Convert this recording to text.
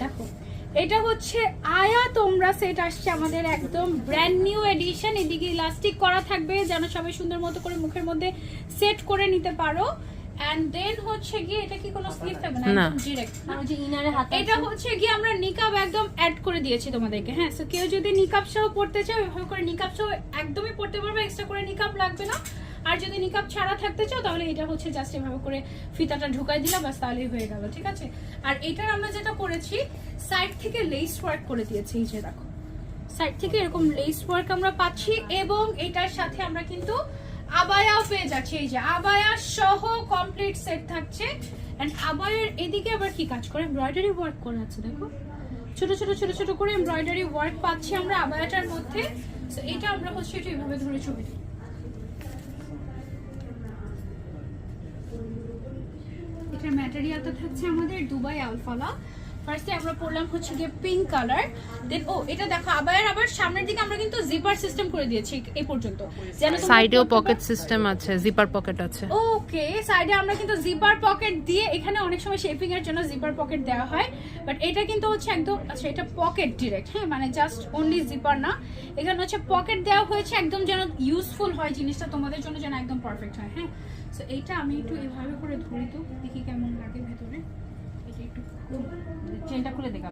দেখো এটা হচ্ছে আয়া তোমরা সেট আসছে আমাদের একদম ব্র্যান্ড নিউ এডিশন। এদিকে ইলাস্টিক করা থাকবে যেন সবাই সুন্দর মতো করে মুখের মধ্যে সেট করে নিতে পারো। এন্ড দেন হচ্ছে গিয়ে এটা কি কোনো স্লিভ থাকবে না, ডাইরেক্ট। আর ওই যে ইনারে হাতে এটা হচ্ছে গিয়ে আমরা নিকাব একদম অ্যাড করে দিয়েছি তোমাদেরকে। হ্যাঁ, সো কেউ যদি নিকাব সহ পড়তে চাও এভাবে করে নিকাব সহ একদমই পড়তে পারবে, এক্সট্রা করে নিকাব লাগবে না। আর যদি নিকাব ছাড়া থাকতে চাও তাহলে এটা হচ্ছে জাস্ট এভাবে করে ফিতাটা ঢুকাই দিলাম, বাস তাহলেই হয়ে গেল, ঠিক আছে। আর এটার আমরা যেটা করেছি সাইড থেকে লেস ওয়ার্ক করে দিয়েছি, এই যে দেখো সাইড থেকে এরকম লেস ওয়ার্ক আমরা পাচ্ছি। এবং এটার সাথে আমরা কিন্তু আবায়াও পেয়ে যাচ্ছি, এই যে আবায়া সহ কমপ্লিট সেট থাকছে। এন্ড আবায়ার এদিকে আবার কি কাজ করে, এমব্রয়ডারি ওয়ার্ক করা আছে, দেখো ছোট ছোট ছোট ছোট করে এমব্রয়ডারি ওয়ার্ক পাচ্ছি আমরা আবায়াটার মধ্যে। সো এটা আমরা হচ্ছে এটা এইভাবে ধরে ছবি দিই। এটার ম্যাটেরিয়ালটা থাকছে আমাদের দুবাই আলফালা। ফার্স্টে আমরা পড়লাম হচ্ছে গিয়ে পিঙ্ক কালার। দেন এটা দেখো আবার সামনের দিকে আমরা কিন্তু জিপার সিস্টেম করে দিয়েছি এই পর্যন্ত, যেন সাইডেও পকেট সিস্টেম আছে, জিপার পকেট আছে। ওকে, সাইডে আমরা কিন্তু জিপার পকেট দিয়ে, এখানে অনেক সময় শেপিং এর জন্য জিপার পকেট দেওয়া হয়, বাট এটা কিন্তু হচ্ছে একদম, আচ্ছা এটা পকেট ডিরেক্ট, হ্যাঁ মানে জাস্ট অনলি জিপার না, এখানে হচ্ছে পকেট দেওয়া হয়েছে একদম যেন ইউজফুল হয় জিনিসটা তোমাদের জন্য, যেন একদম পারফেক্ট হয়। হ্যাঁ, সো এইটা আমি একটু এভাবে করে ধরি তো দেখি কেমন লাগে ভেতরে। এটা একটু চেনটা খুলে দেখা